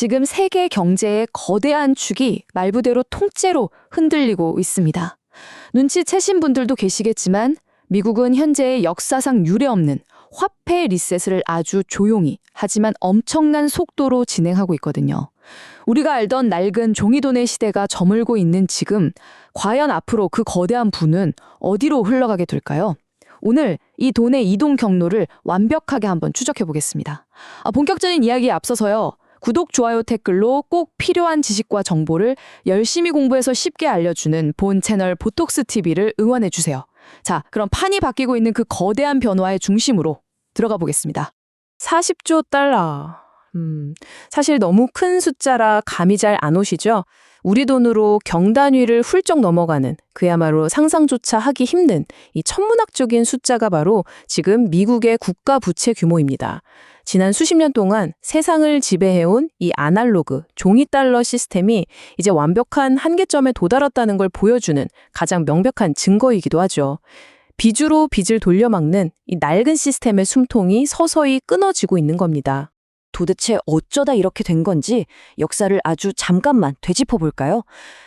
지금 세계 경제의 거대한 축이 말 그대로 통째로 흔들리고 있습니다. 눈치채신 분들도 계시겠지만 미국은 현재의 역사상 유례없는 화폐 리셋을 아주 조용히 하지만 엄청난 속도로 진행하고 있거든요. 우리가 알던 낡은 종이돈의 시대가 저물고 있는 지금 과연 앞으로 그 거대한 부는 어디로 흘러가게 될까요? 오늘 이 돈의 이동 경로를 완벽하게 한번 추적해 보겠습니다. 본격적인 이야기에 앞서서요. 구독, 좋아요, 댓글로 꼭 필요한 지식과 정보를 열심히 공부해서 쉽게 알려주는 본 채널 보톡스 TV를 응원해 주세요. 자, 그럼 판이 바뀌고 있는 그 거대한 변화의 중심으로 들어가 보겠습니다. 40조 달러. 사실 너무 큰 숫자라 감이 잘 안 오시죠? 우리 돈으로 경단위를 훌쩍 넘어가는 그야말로 상상조차 하기 힘든 이 천문학적인 숫자가 바로 지금 미국의 국가 부채 규모입니다. 지난 수십 년 동안 세상을 지배해온 이 아날로그 종이 달러 시스템이 이제 완벽한 한계점에 도달했다는 걸 보여주는 가장 명백한 증거이기도 하죠. 빚으로 빚을 돌려막는 이 낡은 시스템의 숨통이 서서히 끊어지고 있는 겁니다. 도대체 어쩌다 이렇게 된 건지 역사를 아주 잠깐만 되짚어 볼까요?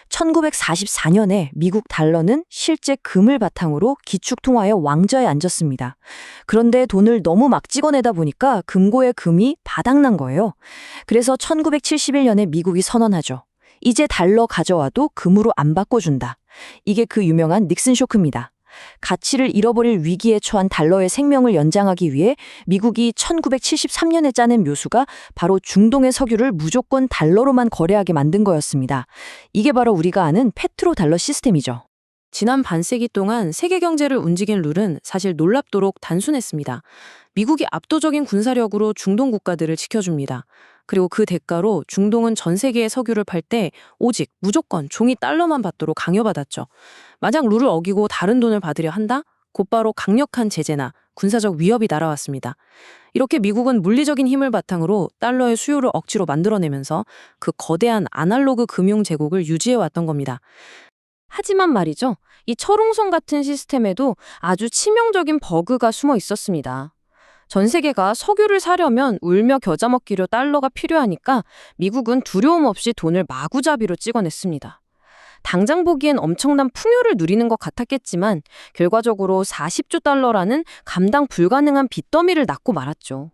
1944년에 미국 달러는 실제 금을 바탕으로 기축통화의 왕좌에 앉았습니다. 그런데 돈을 너무 막 찍어내다 보니까 금고의 금이 바닥난 거예요. 그래서 1971년에 미국이 선언하죠. 이제 달러 가져와도 금으로 안 바꿔준다. 이게 그 유명한 닉슨 쇼크입니다. 가치를 잃어버릴 위기에 처한 달러의 생명을 연장하기 위해 미국이 1973년에 짜낸 묘수가 바로 중동의 석유를 무조건 달러로만 거래하게 만든 거였습니다. 이게 바로 우리가 아는 페트로달러 시스템이죠. 지난 반세기 동안 세계 경제를 움직인 룰은 사실 놀랍도록 단순했습니다. 미국이 압도적인 군사력으로 중동 국가들을 지켜줍니다. 그리고 그 대가로 중동은 전 세계에 석유를 팔 때 오직 무조건 종이 달러만 받도록 강요받았죠. 만약 룰을 어기고 다른 돈을 받으려 한다? 곧바로 강력한 제재나 군사적 위협이 날아왔습니다. 이렇게 미국은 물리적인 힘을 바탕으로 달러의 수요를 억지로 만들어내면서 그 거대한 아날로그 금융 제국을 유지해왔던 겁니다. 하지만 말이죠. 이 철옹성 같은 시스템에도 아주 치명적인 버그가 숨어 있었습니다. 전 세계가 석유를 사려면 울며 겨자 먹기로 달러가 필요하니까 미국은 두려움 없이 돈을 마구잡이로 찍어냈습니다. 당장 보기엔 엄청난 풍요를 누리는 것 같았겠지만 결과적으로 40조 달러라는 감당 불가능한 빚더미를 낳고 말았죠.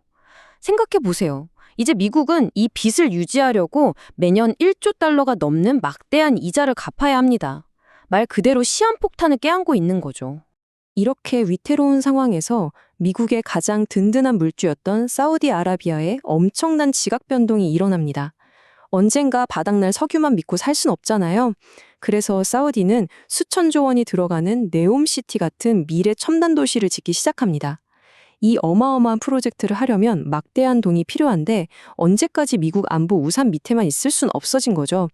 생각해보세요. 이제 미국은 이 빚을 유지하려고 매년 1조 달러가 넘는 막대한 이자를 갚아야 합니다. 말 그대로 시한폭탄을 깨안고 있는 거죠. 이렇게 위태로운 상황에서 미국의 가장 든든한 물주였던 사우디아라비아에 엄청난 지각 변동이 일어납니다. 언젠가 바닥날 석유만 믿고 살 순 없잖아요. 그래서 사우디는 수천조 원이 들어가는 네옴시티 같은 미래 첨단 도시를 짓기 시작합니다. 이 어마어마한 프로젝트를 하려면 막대한 돈이 필요한데 언제까지 미국 안보 우산 밑에만 있을 순 없어진 거죠.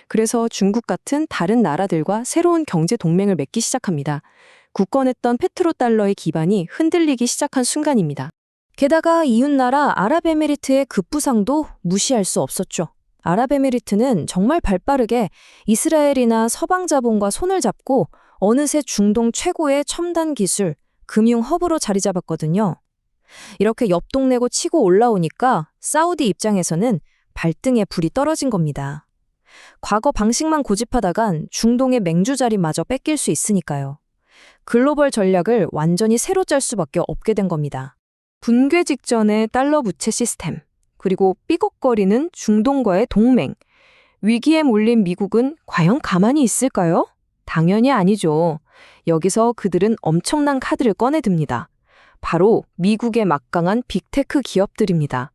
그래서 중국 같은 다른 나라들과 새로운 경제 동맹을 맺기 시작합니다. 굳건했던 페트로달러의 기반이 흔들리기 시작한 순간입니다. 게다가 이웃나라 아랍에미리트의 급부상도 무시할 수 없었죠. 아랍에미리트는 정말 발빠르게 이스라엘이나 서방 자본과 손을 잡고 어느새 중동 최고의 첨단 기술, 금융 허브로 자리 잡았거든요. 이렇게 옆 동네고 치고 올라오니까 사우디 입장에서는 발등에 불이 떨어진 겁니다. 과거 방식만 고집하다간 중동의 맹주 자리마저 뺏길 수 있으니까요. 글로벌 전략을 완전히 새로 짤 수밖에 없게 된 겁니다. 붕괴 직전의 달러 부채 시스템, 그리고 삐걱거리는 중동과의 동맹. 위기에 몰린 미국은 과연 가만히 있을까요? 당연히 아니죠. 여기서 그들은 엄청난 카드를 꺼내듭니다. 바로 미국의 막강한 빅테크 기업들입니다.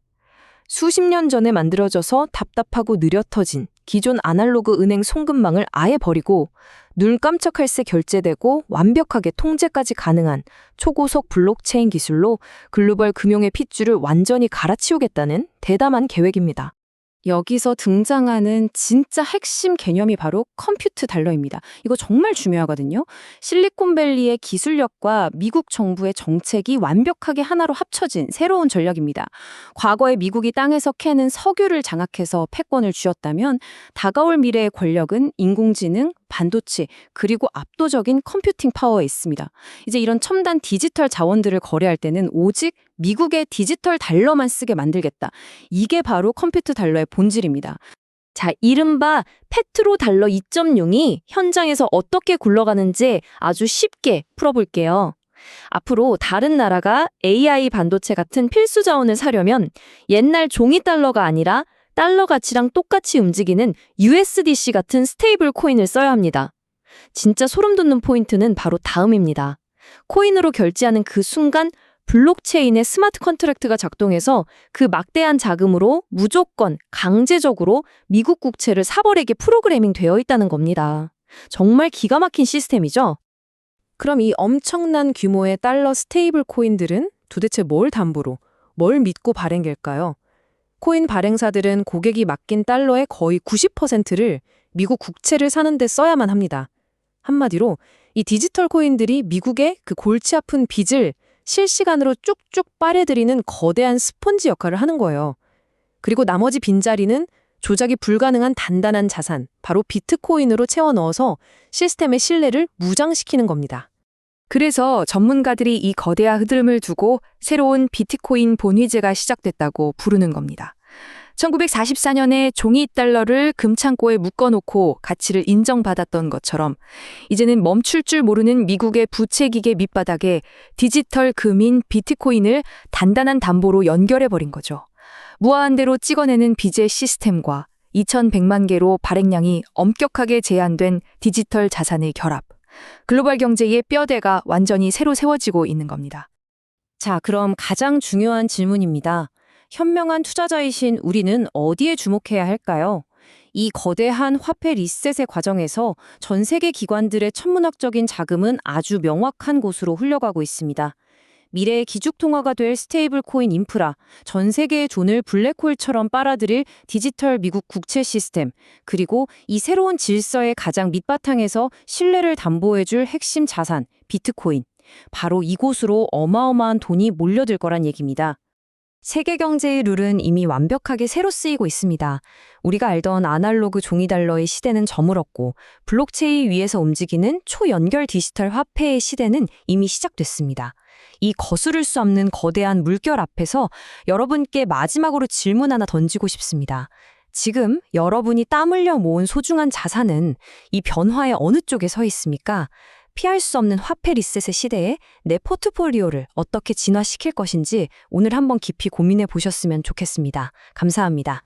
수십 년 전에 만들어져서 답답하고 느려 터진 기존 아날로그 은행 송금망을 아예 버리고 눈 깜짝할 새 결제되고 완벽하게 통제까지 가능한 초고속 블록체인 기술로 글로벌 금융의 핏줄을 완전히 갈아치우겠다는 대담한 계획입니다. 여기서 등장하는 진짜 핵심 개념이 바로 컴퓨트 달러입니다. 이거 정말 중요하거든요. 실리콘밸리의 기술력과 미국 정부의 정책이 완벽하게 하나로 합쳐진 새로운 전략입니다. 과거에 미국이 땅에서 캐는 석유를 장악해서 패권을 쥐었다면 다가올 미래의 권력은 인공지능, 반도체, 그리고 압도적인 컴퓨팅 파워에 있습니다. 이제 이런 첨단 디지털 자원들을 거래할 때는 오직 미국의 디지털 달러만 쓰게 만들겠다. 이게 바로 컴퓨터 달러의 본질입니다. 자, 이른바 페트로 달러 2.0이 현장에서 어떻게 굴러가는지 아주 쉽게 풀어볼게요. 앞으로 다른 나라가 AI 반도체 같은 필수 자원을 사려면 옛날 종이 달러가 아니라 달러 가치랑 똑같이 움직이는 USDC 같은 스테이블 코인을 써야 합니다. 진짜 소름 돋는 포인트는 바로 다음입니다. 코인으로 결제하는 그 순간 블록체인의 스마트 컨트랙트가 작동해서 그 막대한 자금으로 무조건 강제적으로 미국 국채를 사버리게 프로그래밍 되어 있다는 겁니다. 정말 기가 막힌 시스템이죠? 그럼 이 엄청난 규모의 달러 스테이블 코인들은 도대체 뭘 담보로, 뭘 믿고 발행될까요? 코인 발행사들은 고객이 맡긴 달러의 거의 90%를 미국 국채를 사는 데 써야만 합니다. 한마디로 이 디지털 코인들이 미국의 그 골치 아픈 빚을 실시간으로 쭉쭉 빨아들이는 거대한 스펀지 역할을 하는 거예요. 그리고 나머지 빈자리는 조작이 불가능한 단단한 자산, 바로 비트코인으로 채워 넣어서 시스템의 신뢰를 무장시키는 겁니다. 그래서 전문가들이 이 거대한 흐름을 두고 새로운 비트코인 본위제가 시작됐다고 부르는 겁니다. 1944년에 종이 달러를 금창고에 묶어놓고 가치를 인정받았던 것처럼 이제는 멈출 줄 모르는 미국의 부채기계 밑바닥에 디지털 금인 비트코인을 단단한 담보로 연결해버린 거죠. 무한대로 찍어내는 빚의 시스템과 2100만 개로 발행량이 엄격하게 제한된 디지털 자산의 결합. 글로벌 경제의 뼈대가 완전히 새로 세워지고 있는 겁니다. 자, 그럼 가장 중요한 질문입니다. 현명한 투자자이신 우리는 어디에 주목해야 할까요? 이 거대한 화폐 리셋의 과정에서 전 세계 기관들의 천문학적인 자금은 아주 명확한 곳으로 흘러가고 있습니다. 미래의 기축통화가 될 스테이블 코인 인프라, 전 세계의 돈을 블랙홀처럼 빨아들일 디지털 미국 국채 시스템, 그리고 이 새로운 질서의 가장 밑바탕에서 신뢰를 담보해줄 핵심 자산, 비트코인. 바로 이곳으로 어마어마한 돈이 몰려들 거란 얘기입니다. 세계 경제의 룰은 이미 완벽하게 새로 쓰이고 있습니다. 우리가 알던 아날로그 종이 달러의 시대는 저물었고 블록체인 위에서 움직이는 초연결 디지털 화폐의 시대는 이미 시작됐습니다. 이 거스를 수 없는 거대한 물결 앞에서 여러분께 마지막으로 질문 하나 던지고 싶습니다. 지금 여러분이 땀 흘려 모은 소중한 자산은 이 변화의 어느 쪽에 서 있습니까? 피할 수 없는 화폐 리셋의 시대에 내 포트폴리오를 어떻게 진화시킬 것인지 오늘 한번 깊이 고민해 보셨으면 좋겠습니다. 감사합니다.